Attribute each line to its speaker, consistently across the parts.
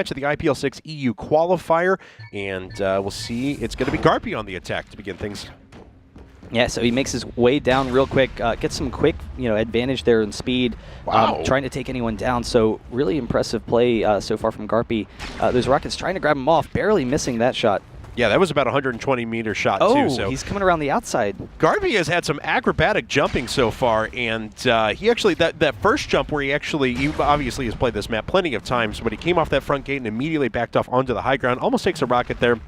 Speaker 1: match of the IPL6 EU Qualifier, and we'll see. It's going to be Garpy on the attack to begin things.
Speaker 2: Yeah, so he makes his way down real quick, gets some quick, advantage there in speed, trying to take anyone down. So really impressive play so far from Garpy. Those Rockets trying to grab him off, barely missing that shot.
Speaker 1: Yeah, that was about a 120-meter shot, too. So
Speaker 2: he's coming around the outside.
Speaker 1: Garpy has had some acrobatic jumping so far, and he actually, that first jump where he obviously has played this map plenty of times, but he came off that front gate and immediately backed off onto the high ground, almost takes a rocket there,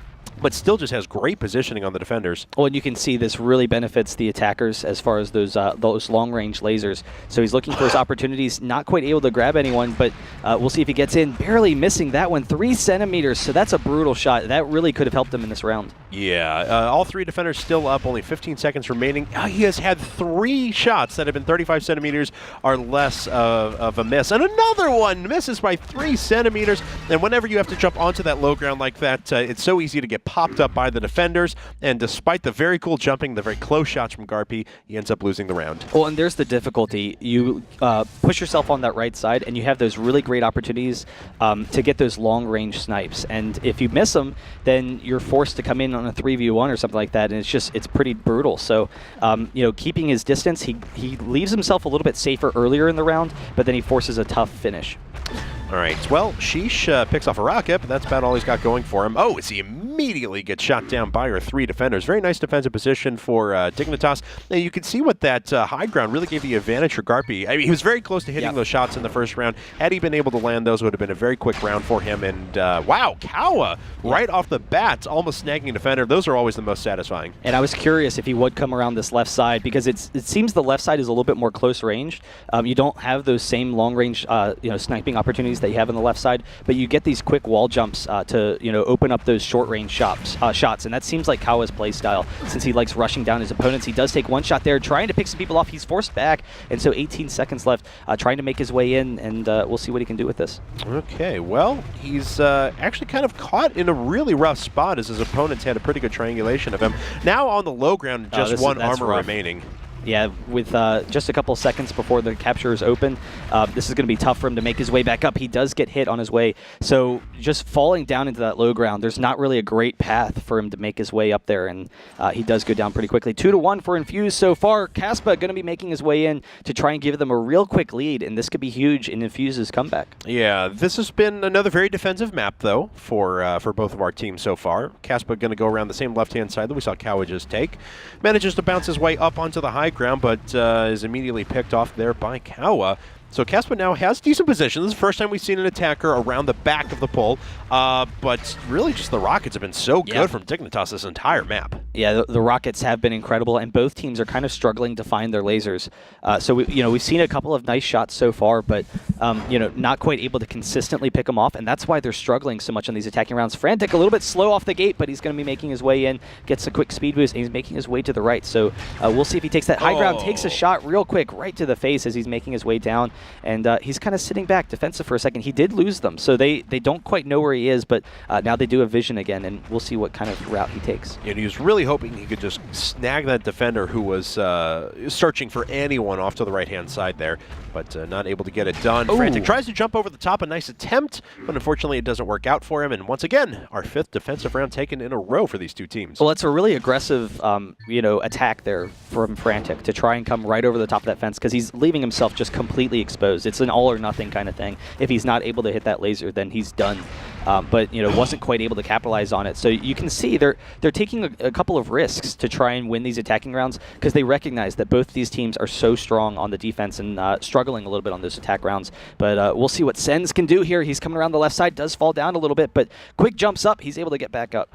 Speaker 1: but still just has great positioning on the defenders.
Speaker 2: Well, and you can see this really benefits the attackers as far as those long-range lasers. So he's looking for his opportunities, not quite able to grab anyone, but we'll see if he gets in. Barely missing that one, 3 centimeters, so that's a brutal shot. That really could have helped him in this round.
Speaker 1: Yeah, all 3 defenders still up, only 15 seconds remaining. He has had 3 shots that have been 35 centimeters or less of a miss. And another one misses by 3 centimeters. And whenever you have to jump onto that low ground like that, it's so easy to get popped up by the defenders, and despite the very cool jumping, the very close shots from Garpy, he ends up losing the round.
Speaker 2: Well, and there's the difficulty. You push yourself on that right side, and you have those really great opportunities to get those long-range snipes. And if you miss them, then you're forced to come in on a 3v1 or something like that, and it's pretty brutal. So, keeping his distance, he leaves himself a little bit safer earlier in the round, but then he forces a tough finish.
Speaker 1: All right, well, Sheesh picks off a rocket, but that's about all he's got going for him. Oh, as he immediately gets shot down by our 3 defenders. Very nice defensive position for Dignitas. And you can see what that high ground really gave the advantage for Garpy. I mean, he was very close to hitting those shots in the first round. Had he been able to land those, it would have been a very quick round for him. And wow, Kawa, right off the bat, almost snagging a defender. Those are always the most satisfying.
Speaker 2: And I was curious if he would come around this left side, because it seems the left side is a little bit more close ranged. You don't have those same long range sniping opportunities that you have on the left side, but you get these quick wall jumps to open up those short range shots, and that seems like Kawa's play style, since he likes rushing down his opponents. He does take one shot there, trying to pick some people off. He's forced back, and so 18 seconds left, trying to make his way in, and we'll see what he can do with this.
Speaker 1: Okay, well, he's actually kind of caught in a really rough spot, as his opponents had a pretty good triangulation of him. Now on the low ground, just one armor remaining.
Speaker 2: Yeah, with just a couple seconds before the capture is open, this is going to be tough for him to make his way back up. He does get hit on his way, so just falling down into that low ground, there's not really a great path for him to make his way up there, and he does go down pretty quickly. 2-1 for Infused so far. Kaspa going to be making his way in to try and give them a real quick lead, and this could be huge in Infused's comeback.
Speaker 1: Yeah, this has been another very defensive map, though, for both of our teams so far. Kaspa going to go around the same left-hand side that we saw Kawa just take. Manages to bounce his way up onto the high ground, but is immediately picked off there by Kawa. So Kaspa now has decent position. This is the first time we've seen an attacker around the back of the pole, but really just the Rockets have been so good from Dignitas this entire map.
Speaker 2: Yeah, the Rockets have been incredible, and both teams are kind of struggling to find their lasers. So we've seen a couple of nice shots so far, but not quite able to consistently pick them off, and that's why they're struggling so much on these attacking rounds. Frantic a little bit slow off the gate, but he's going to be making his way in, gets a quick speed boost, and he's making his way to the right. So we'll see if he takes that high ground, takes a shot real quick right to the face as he's making his way down. And he's kind of sitting back defensive for a second. He did lose them, so they don't quite know where he is, but now they do have vision again, and we'll see what kind of route he takes.
Speaker 1: And he was really hoping he could just snag that defender who was searching for anyone off to the right-hand side there, but not able to get it done. Ooh. Frantic tries to jump over the top, a nice attempt, but unfortunately it doesn't work out for him, and once again, our 5th defensive round taken in a row for these two teams.
Speaker 2: Well, it's a really aggressive attack there from Frantic to try and come right over the top of that fence, because he's leaving himself just completely exposed. It's an all or nothing kind of thing. If he's not able to hit that laser, then he's done. But wasn't quite able to capitalize on it. So you can see they're taking a couple of risks to try and win these attacking rounds, because they recognize that both these teams are so strong on the defense and struggling a little bit on those attack rounds. But we'll see what Sens can do here. He's coming around the left side, does fall down a little bit, but quick jumps up. He's able to get back up.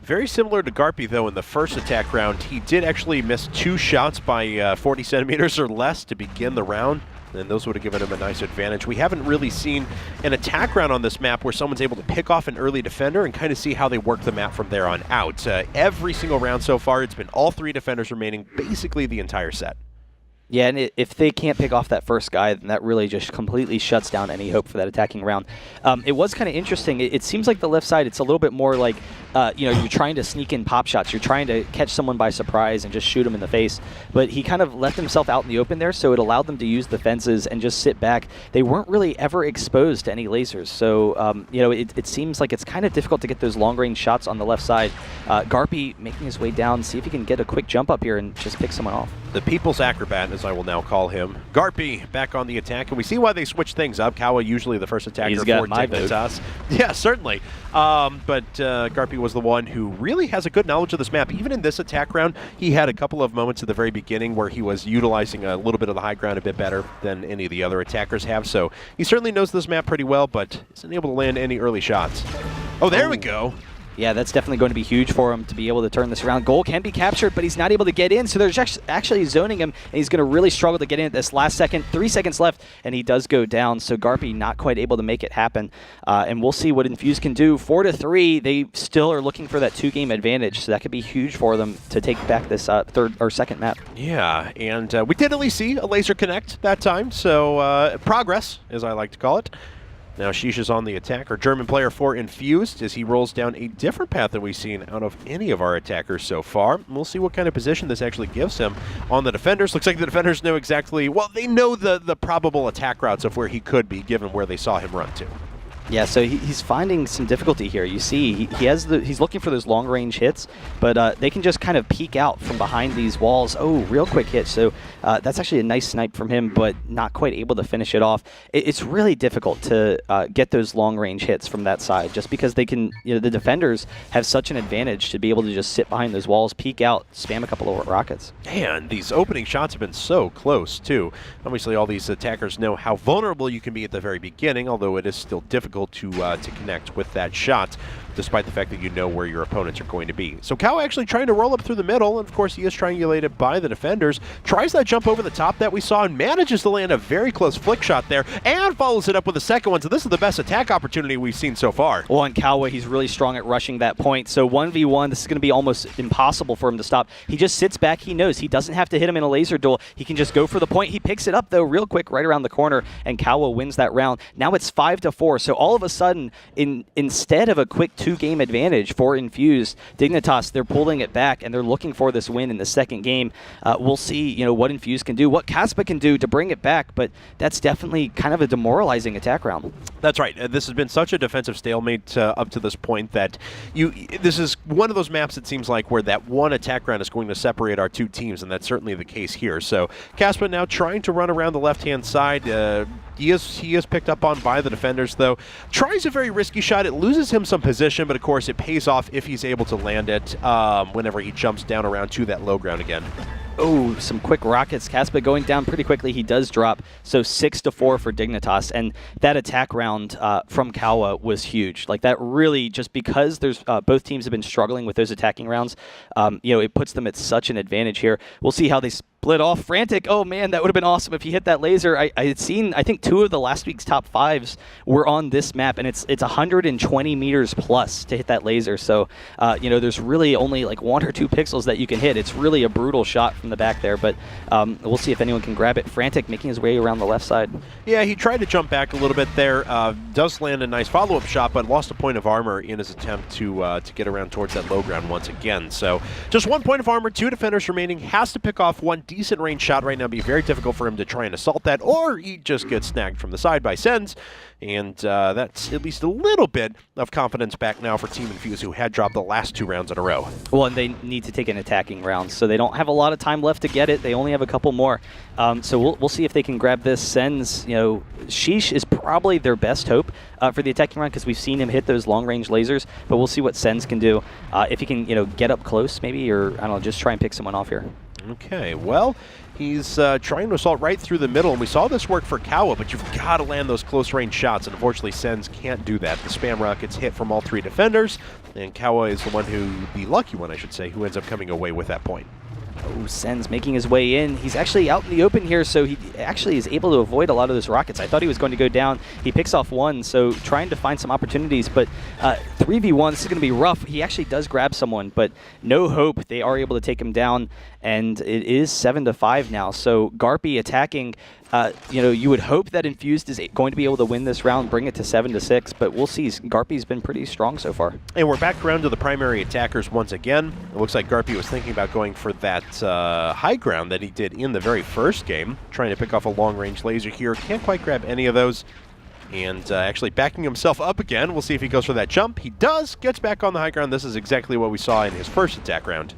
Speaker 1: Very similar to Garpy, though, in the first attack round. He did actually miss 2 shots by 40 centimeters or less to begin the round, and those would have given him a nice advantage. We haven't really seen an attack round on this map where someone's able to pick off an early defender and kind of see how they work the map from there on out. Every single round so far, it's been all 3 defenders remaining basically the entire set.
Speaker 2: Yeah, and if they can't pick off that first guy, then that really just completely shuts down any hope for that attacking round. It was kind of interesting. It seems like the left side, it's a little bit more like you're trying to sneak in pop shots. You're trying to catch someone by surprise and just shoot them in the face. But he kind of left himself out in the open there, so it allowed them to use the fences and just sit back. They weren't really ever exposed to any lasers. So, it seems like it's kind of difficult to get those long-range shots on the left side. Garpy making his way down, see if he can get a quick jump up here and just pick someone off.
Speaker 1: The People's Acrobat, as I will now call him. Garpy back on the attack, and we see why they switch things up. Kawa usually the first attacker for Dignitas. Yeah, certainly. But Garpy was the one who really has a good knowledge of this map. Even in this attack round, he had a couple of moments at the very beginning where he was utilizing a little bit of the high ground a bit better than any of the other attackers have. So he certainly knows this map pretty well, but isn't able to land any early shots. Oh, there we go.
Speaker 2: Yeah, that's definitely going to be huge for him to be able to turn this around. Goal can be captured, but he's not able to get in, so they're actually zoning him, and he's going to really struggle to get in at this last second. 3 seconds left, and he does go down, so Garpy not quite able to make it happen. And we'll see what Infused can do. 4-3, they still are looking for that 2-game advantage, so that could be huge for them to take back this third or second map.
Speaker 1: Yeah, and we did at least see a laser connect that time, so progress, as I like to call it. Now Sheesh is on the attack, our German player for Infused, as he rolls down a different path than we've seen out of any of our attackers so far. We'll see what kind of position this actually gives him on the defenders. Looks like the defenders know exactly, well, they know the probable attack routes of where he could be, given where they saw him run to.
Speaker 2: Yeah, so he's finding some difficulty here. You see, he's looking for those long-range hits, but they can just kind of peek out from behind these walls. Oh, real quick hit. So that's actually a nice snipe from him, but not quite able to finish it off. It's really difficult to get those long-range hits from that side, just because they can. The defenders have such an advantage to be able to just sit behind those walls, peek out, spam a couple of rockets.
Speaker 1: Man, these opening shots have been so close too. Obviously, all these attackers know how vulnerable you can be at the very beginning, although it is still difficult to connect with that shot, despite the fact that you know where your opponents are going to be. So Kao actually trying to roll up through the middle, and of course he is triangulated by the defenders, tries that jump over the top that we saw and manages to land a very close flick shot there, and follows it up with a second one, so this is the best attack opportunity we've seen so far.
Speaker 2: Well, and Kawa, he's really strong at rushing that point, so 1v1, this is going to be almost impossible for him to stop. He just sits back, he knows he doesn't have to hit him in a laser duel, he can just go for the point. He picks it up though real quick right around the corner, and Kawa wins that round. Now it's 5-4, so all of a sudden, instead of a quick 2-game advantage for Infused, Dignitas, they're pulling it back, and they're looking for this win in the second game. We'll see, what Infused can do, what Caspa can do to bring it back, but that's definitely kind of a demoralizing attack round.
Speaker 1: That's right. This has been such a defensive stalemate up to this point that this is one of those maps, it seems like, where that one attack round is going to separate our two teams, and that's certainly the case here. So Caspa now trying to run around the left-hand side. He is picked up on by the defenders, though. Tries a very risky shot. It loses him some position, but of course it pays off if he's able to land it whenever he jumps down around to that low ground again.
Speaker 2: Oh, some quick rockets. Caspa going down pretty quickly. He does drop. So 6-4 for Dignitas. And that attack round from Kawa was huge. Like that really, just because there's both teams have been struggling with those attacking rounds, it puts them at such an advantage here. We'll see how they split off. Frantic, oh man, that would have been awesome if he hit that laser. I had seen, I think 2 of the last week's top 5s were on this map, and it's 120 meters plus to hit that laser. So, there's really only like 1 or 2 pixels that you can hit. It's really a brutal shot from the back there, but we'll see if anyone can grab it. Frantic making his way around the left side.
Speaker 1: Yeah, he tried to jump back a little bit there. Does land a nice follow-up shot, but lost a point of armor in his attempt to get around towards that low ground once again. So just 1 point of armor, 2 defenders remaining. Has to pick off 1 decent range shot right now. Be very difficult for him to try and assault that, or he just gets snagged from the side by Sens. And that's at least a little bit of confidence back now for Team Infused, who had dropped the last 2 rounds in a row.
Speaker 2: Well, and they need to take an attacking round, so they don't have a lot of time left to get it. They only have a couple more. So we'll see if they can grab this. Sens, Sheesh is probably their best hope for the attacking round, because we've seen him hit those long-range lasers, but we'll see what Sens can do. If he can, get up close maybe, or, I don't know, just try and pick someone off here.
Speaker 1: Okay, well, he's trying to assault right through the middle, and we saw this work for Kawa, but you've got to land those close-range shots, and unfortunately, Sens can't do that. The spam rockets hit from all 3 defenders, and Kawa is the lucky one, I should say, who ends up coming away with that point.
Speaker 2: Oh, Sen's making his way in. He's actually out in the open here, so he actually is able to avoid a lot of those rockets. I thought he was going to go down. He picks off one, so trying to find some opportunities, but 3v1, this is going to be rough. He actually does grab someone, but no hope. They are able to take him down, and it is 7-5 now. So Garpy attacking. You would hope that Infused is going to be able to win this round, bring it to 7-6, but we'll see. Garpy's been pretty strong so far.
Speaker 1: And we're back around to the primary attackers once again. It looks like Garpy was thinking about going for that high ground that he did in the very first game, trying to pick off a long-range laser here. Can't quite grab any of those. And actually backing himself up again. We'll see if he goes for that jump. He does, gets back on the high ground. This is exactly what we saw in his first attack round.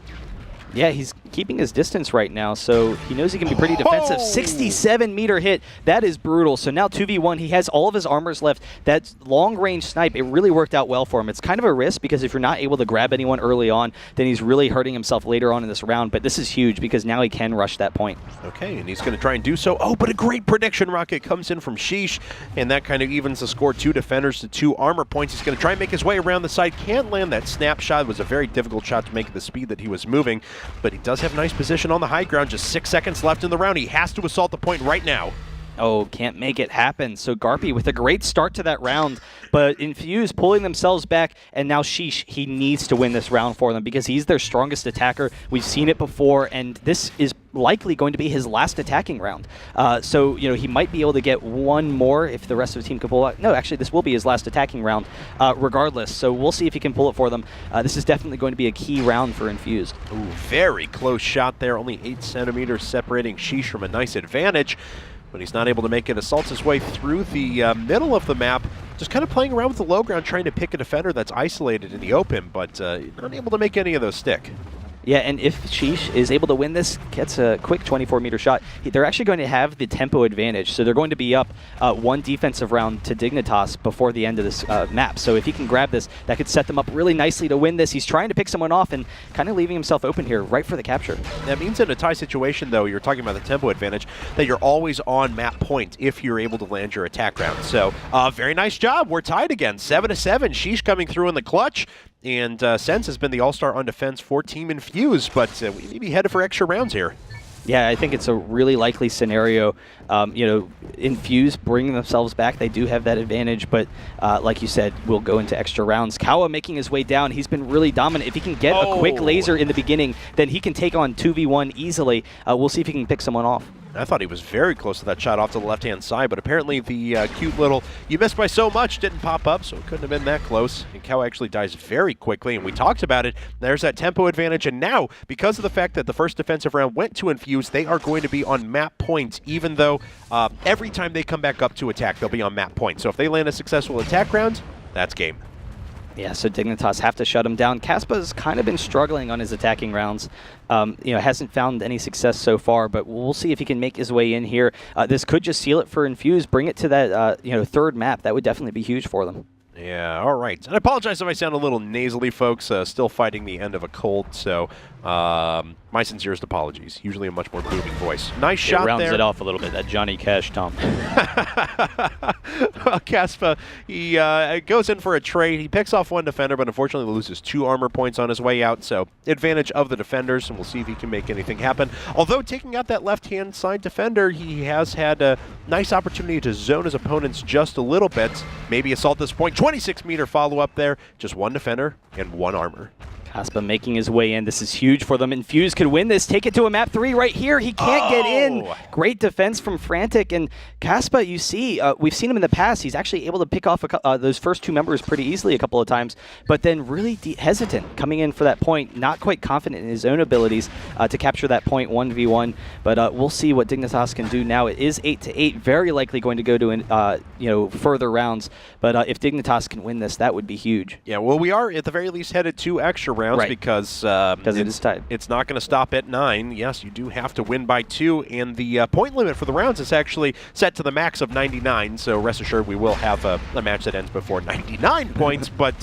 Speaker 2: Yeah, he's keeping his distance right now, so he knows he can be pretty defensive. 67-meter hit. That is brutal. So now 2v1, he has all of his armors left. That long-range snipe, it really worked out well for him. It's kind of a risk because if you're not able to grab anyone early on, then he's really hurting himself later on in this round. But this is huge because now he can rush that point.
Speaker 1: Okay, and he's going to try and do so. Oh, but a great prediction rocket comes in from Sheesh, and that kind of evens the score. 2 defenders to 2 armor points. He's going to try and make his way around the side. Can't land that snapshot. It was a very difficult shot to make at the speed that he was moving. But he does have nice position on the high ground. Just 6 seconds left in the round. He has to assault the point right now.
Speaker 2: Oh, can't make it happen. So Garpy with a great start to that round, but Infused pulling themselves back, and now Sheesh, he needs to win this round for them because he's their strongest attacker. We've seen it before, and this is likely going to be his last attacking round. So, he might be able to get one more if the rest of the team can pull out. No, actually, this will be his last attacking round regardless. So we'll see if he can pull it for them. This is definitely going to be a key round for Infused.
Speaker 1: Ooh, very close shot there. Only 8 centimeters separating Sheesh from a nice advantage. But he's not able to make it. Assaults his way through the middle of the map, just kind of playing around with the low ground, trying to pick a defender that's isolated in the open, but not able to make any of those stick.
Speaker 2: Yeah, and if Sheesh is able to win this, gets a quick 24-meter shot, they're actually going to have the tempo advantage. So they're going to be up 1 defensive round to Dignitas before the end of this map. So if he can grab this, that could set them up really nicely to win this. He's trying to pick someone off and kind of leaving himself open here right for the capture.
Speaker 1: That means in a tie situation, though, you're talking about the tempo advantage, that you're always on map point if you're able to land your attack round. So very nice job. We're tied again, 7-7. Sheesh coming through in the clutch. And Sense has been the all-star on defense for Team Infused, but we may be headed for extra rounds here.
Speaker 2: Yeah, I think it's a really likely scenario. Infused bringing themselves back. They do have that advantage, but like you said, we'll go into extra rounds. Kawa making his way down. He's been really dominant. If he can get a quick laser in the beginning, then he can take on 2v1 easily. We'll see if he can pick someone off.
Speaker 1: I thought he was very close to that shot off to the left-hand side, but apparently the cute little "you missed by so much" didn't pop up, so it couldn't have been that close. And Kawa actually dies very quickly, and we talked about it. There's that tempo advantage, and now, because of the fact that the first defensive round went to Infused, they are going to be on map point, even though every time they come back up to attack, they'll be on map point. So if they land a successful attack round, that's game.
Speaker 2: Yeah, so Dignitas have to shut him down. Kaspa's kind of been struggling on his attacking rounds. Hasn't found any success so far, but we'll see if he can make his way in here. This could just seal it for Infused, bring it to that third map. That would definitely be huge for them.
Speaker 1: Yeah, all right. And I apologize if I sound a little nasally, folks. Still fighting the end of a cold, so my sincerest apologies. Usually a much more booming voice. Nice shot there.
Speaker 2: It rounds it off a little bit, that Johnny Cash, Tom.
Speaker 1: Well, Kaspa, he goes in for a trade. He picks off 1 defender, but unfortunately loses 2 armor points on his way out, so advantage of the defenders, and we'll see if he can make anything happen. Although taking out that left-hand side defender, he has had a nice opportunity to zone his opponents just a little bit. Maybe assault this point. 26-meter follow-up there. Just 1 defender and 1 armor.
Speaker 2: Kaspa making his way in. This is huge for them. Infused could win this. Take it to a map 3 right here. He can't get in. Great defense from Frantic. And Kaspa, you see, we've seen him in the past. He's actually able to pick off those first 2 members pretty easily a couple of times, but then really hesitant coming in for that point. Not quite confident in his own abilities to capture that point 1v1. But we'll see what Dignitas can do now. It is 8-8. Very likely going to go to further rounds. But if Dignitas can win this, that would be huge.
Speaker 1: Yeah, well, we are at the very least headed to extra rounds, right, because
Speaker 2: it is tied.
Speaker 1: It's not going to stop at 9. Yes, you do have to win by 2, and the point limit for the rounds is actually set to the max of 99, so rest assured we will have a match that ends before 99 points, but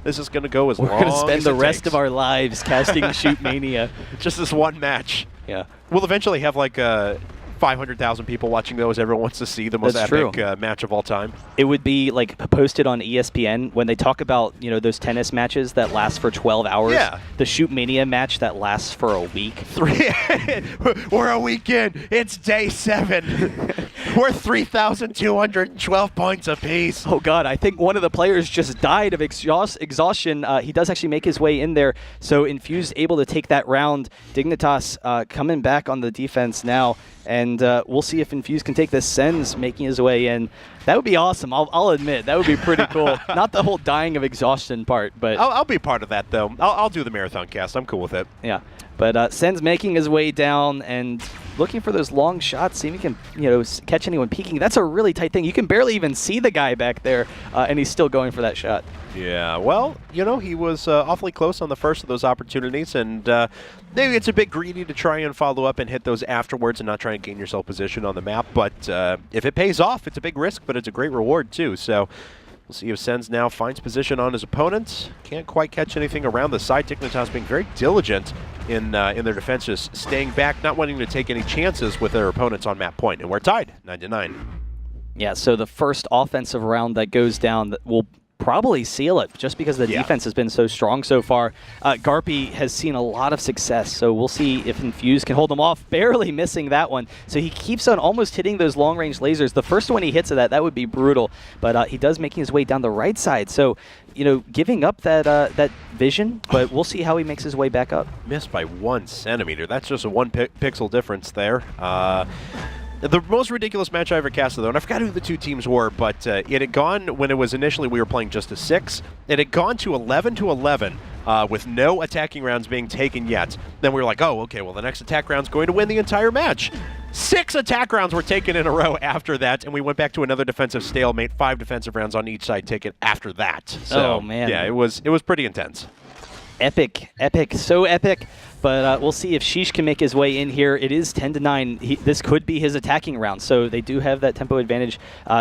Speaker 1: this is going to go as long as it takes.
Speaker 2: We're going to spend the rest of our lives casting Shootmania.
Speaker 1: Just this one match.
Speaker 2: Yeah.
Speaker 1: We'll eventually have like a 500,000 people watching those. Everyone wants to see the most
Speaker 2: That's
Speaker 1: epic match of all time.
Speaker 2: It would be like posted on ESPN when they talk about, you know, those tennis matches that last for 12 hours.
Speaker 1: Yeah.
Speaker 2: The Shootmania match that lasts for a week.
Speaker 1: We're a week in. It's day 7. We're 3,212 points apiece.
Speaker 2: Oh, God. I think one of the players just died of exhaustion. He does actually make his way in there. So Infused able to take that round. Dignitas coming back on the defense now. And we'll see if Infused can take this. Sen's making his way in. That would be awesome. I'll admit. That would be pretty cool. Not the whole dying of exhaustion part, but...
Speaker 1: I'll be part of that, though. I'll do the marathon cast. I'm cool with it.
Speaker 2: Yeah. But Sen's making his way down and looking for those long shots, seeing if he can, you know, catch anyone peeking. That's a really tight thing. You can barely even see the guy back there, and he's still going for that shot.
Speaker 1: Yeah, well, you know, he was awfully close on the first of those opportunities, and maybe it's a bit greedy to try and follow up and hit those afterwards and not try and gain yourself position on the map. But if it pays off, it's a big risk, but it's a great reward, too. So we'll see if Sens now finds position on his opponent. Can't quite catch anything around the side. Dignitas being very diligent in their defense, just staying back, not wanting to take any chances with their opponents on map point. And we're tied, 9-9.
Speaker 2: Yeah, so the first offensive round that goes down will probably seal it just because the defense has been so strong so far. Garpy has seen a lot of success, so we'll see if Infused can hold him off, barely missing that one. So he keeps on almost hitting those long-range lasers. The first one he hits of that would be brutal, but he does making his way down the right side. So, you know, giving up that vision, but we'll see how he makes his way back up.
Speaker 1: Missed by 1 centimeter. That's just a 1 pixel difference there. The most ridiculous match I ever casted, though, and I forgot who the two teams were, but it had gone, when it was initially we were playing just a 6, it had gone to 11-11 with no attacking rounds being taken yet. Then we were like, oh, okay, well, the next attack round's going to win the entire match. 6 attack rounds were taken in a row after that, and we went back to another defensive stalemate, 5 defensive rounds on each side taken after that. So,
Speaker 2: oh, man.
Speaker 1: Yeah, it was pretty intense.
Speaker 2: Epic, so epic. But we'll see if Sheesh can make his way in here. It is 10-9. This could be his attacking round, so they do have that tempo advantage.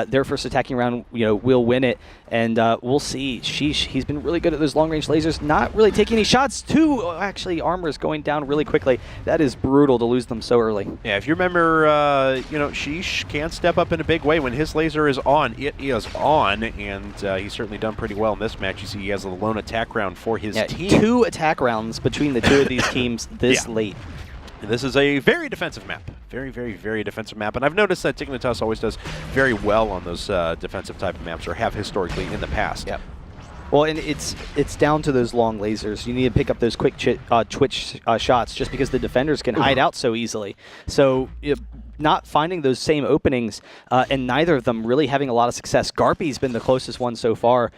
Speaker 2: Their first attacking round, you know, will win it, and we'll see. Sheesh, he's been really good at those long-range lasers, not really taking any shots. 2 actually armors going down really quickly. That is brutal to lose them so early.
Speaker 1: Yeah, if you remember, you know, Sheesh can step up in a big way when his laser is on. It is on, and he's certainly done pretty well in this match. You see, he has a lone attack round for his team. 2 attack
Speaker 2: rounds between the 2 of these teams this late.
Speaker 1: And this is a very defensive map. Very, very, very defensive map. And I've noticed that Dignitas always does very well on those defensive type of maps, or have historically in the past.
Speaker 2: Yep. Well, and it's down to those long lasers. You need to pick up those quick twitch shots just because the defenders can hide out so easily. So not finding those same openings, and neither of them really having a lot of success. Garpy's been the closest one so far,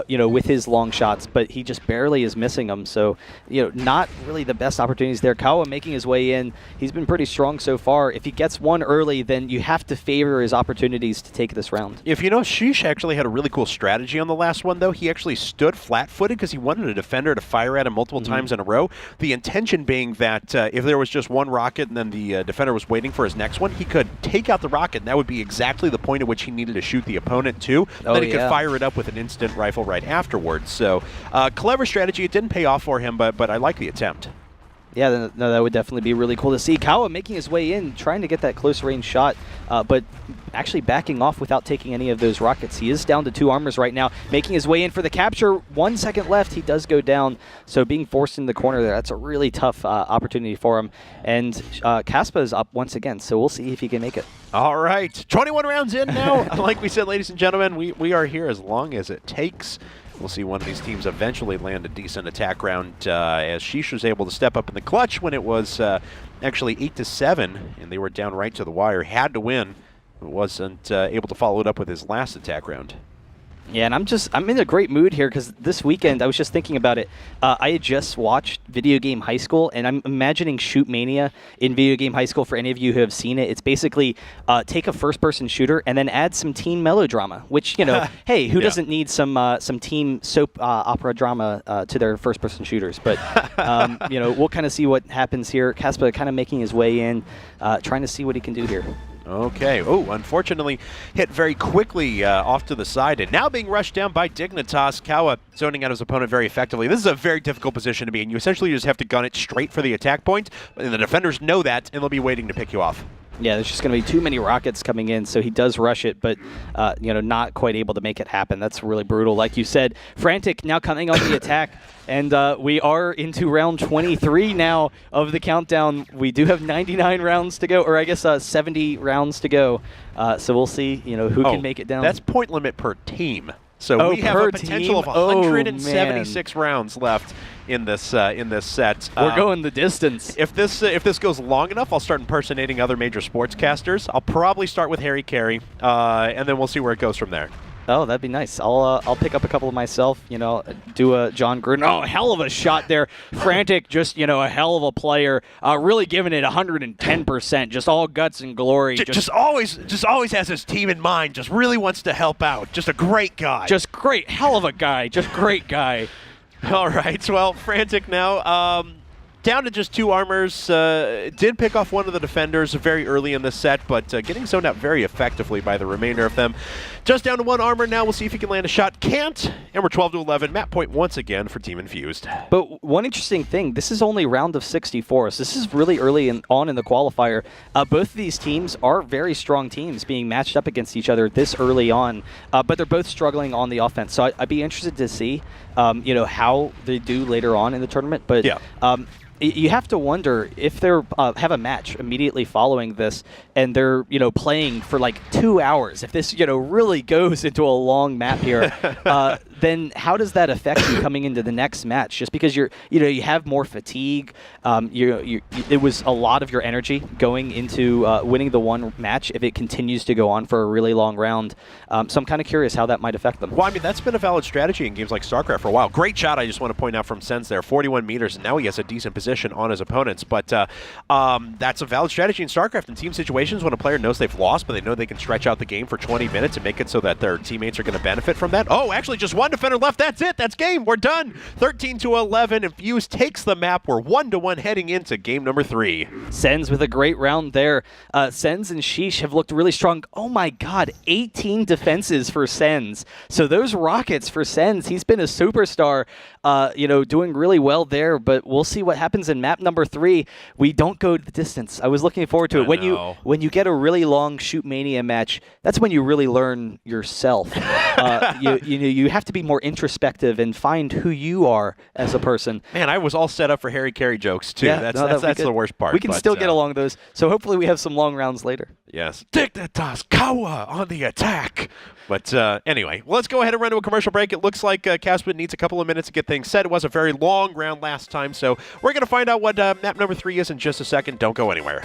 Speaker 2: you know, with his long shots, but he just barely is missing them. So, you know, not really the best opportunities there. Kawa making his way in. He's been pretty strong so far. If he gets one early, then you have to favor his opportunities to take this round.
Speaker 1: If you know, Sheesh actually had a really cool strategy on the last one, though. He actually stood flat-footed because he wanted a defender to fire at him multiple times in a row. The intention being that if there was just one rocket and then the defender was waiting for his next one, he could take out the rocket, and that would be exactly the point at which he needed to shoot the opponent to. Then he could fire it up with an instant rifle right afterwards. So, clever strategy. It didn't pay off for him, but I like the attempt.
Speaker 2: Yeah, no, that would definitely be really cool to see. Kawa making his way in, trying to get that close range shot, but actually backing off without taking any of those rockets. He is down to 2 armors right now, making his way in for the capture. 1 second left, he does go down, so being forced in the corner there, that's a really tough opportunity for him. And Kaspa is up once again, so we'll see if he can make it.
Speaker 1: All right, 21 rounds in now. Like we said, ladies and gentlemen, we are here as long as it takes. We'll see one of these teams eventually land a decent attack round, as Sheesh was able to step up in the clutch when it was actually 8-7, and they were down right to the wire. Had to win, but wasn't able to follow it up with his last attack round.
Speaker 2: Yeah, and I'm in a great mood here because this weekend, I was just thinking about it. I had just watched Video Game High School, and I'm imagining Shootmania in Video Game High School for any of you who have seen it. It's basically take a first-person shooter and then add some teen melodrama, which, you know, hey, who doesn't need some teen soap opera drama to their first-person shooters? But, you know, we'll kind of see what happens here. Kaspa kind of making his way in, trying to see what he can do here.
Speaker 1: Okay. Oh, unfortunately hit very quickly off to the side, and now being rushed down by Dignitas. Kawa zoning out his opponent very effectively. This is a very difficult position to be in. You essentially just have to gun it straight for the attack point, and the defenders know that, and they'll be waiting to pick you off.
Speaker 2: Yeah, there's just going to be too many rockets coming in, so he does rush it, but not quite able to make it happen. That's really brutal. Like you said, Frantic now coming on the attack, and we are into round 23 now of the countdown. We do have 99 rounds to go, or I guess 70 rounds to go. So we'll see, who can make it down.
Speaker 1: That's point limit per team. So we have a potential of 176 rounds left in this set.
Speaker 2: We're going the distance.
Speaker 1: If this goes long enough, I'll start impersonating other major sportscasters. I'll probably start with Harry Carey, and then we'll see where it goes from there.
Speaker 2: Oh, that'd be nice. I'll pick up a couple of myself, do a John Gruden. Oh, hell of a shot there. Frantic, just, a hell of a player. Really giving it 110%, just all guts and glory.
Speaker 1: Just always has his team in mind, just really wants to help out. Just a great guy.
Speaker 2: Just great. Hell of a guy. Just great guy.
Speaker 1: All right, well, Frantic now. Down to just 2 armors. Did pick off one of the defenders very early in the set, but getting zoned out very effectively by the remainder of them. Just down to 1 armor now. We'll see if he can land a shot. Can't. And we're 12-11. Map point once again for Team Infused.
Speaker 2: But one interesting thing, this is only round of 64, so this is really early on in the qualifier. Both of these teams are very strong teams being matched up against each other this early on, but they're both struggling on the offense. So I'd be interested to see, how they do later on in the tournament. But
Speaker 1: yeah.
Speaker 2: You have to wonder if they have a match immediately following this, and they're playing for like 2 hours. If this really goes into a long map here, then how does that affect you coming into the next match? Just because you have more fatigue, it was a lot of your energy going into winning the one match. If it continues to go on for a really long round, so I'm kind of curious how that might affect them.
Speaker 1: Well, I mean, that's been a valid strategy in games like StarCraft for a while. Great shot, I just want to point out, from Sens there, 41 meters, and now he has a decent position on his opponents. But that's a valid strategy in StarCraft in team situations when a player knows they've lost, but they know they can stretch out the game for 20 minutes and make it so that their teammates are going to benefit from that. Oh, actually, just 1 defender left. That's it. That's game. We're done. 13-11. Infused takes the map. We're 1-1 heading into game number 3.
Speaker 2: Sens with a great round there. Sens and Sheesh have looked really strong. Oh my God, 18 defenses for Sens. So those rockets for Sens, he's been a superstar, doing really well there, but we'll see what happens in map number 3. We don't go the distance. I was looking forward to it. When you get a really long Shootmania match, that's when you really learn yourself. You have to be more introspective and find who you are as a person.
Speaker 1: Man, I was all set up for Harry Carey jokes too.
Speaker 2: Yeah,
Speaker 1: that's the worst part.
Speaker 2: We can still get along those. So hopefully we have some long rounds later.
Speaker 1: Yes. Dignitas Kawa on the attack. But anyway, let's go ahead and run to a commercial break. It looks like Caspin needs a couple of minutes to get things set. It was a very long round last time, so we're going to find out what map number 3 is in just a second. Don't go anywhere.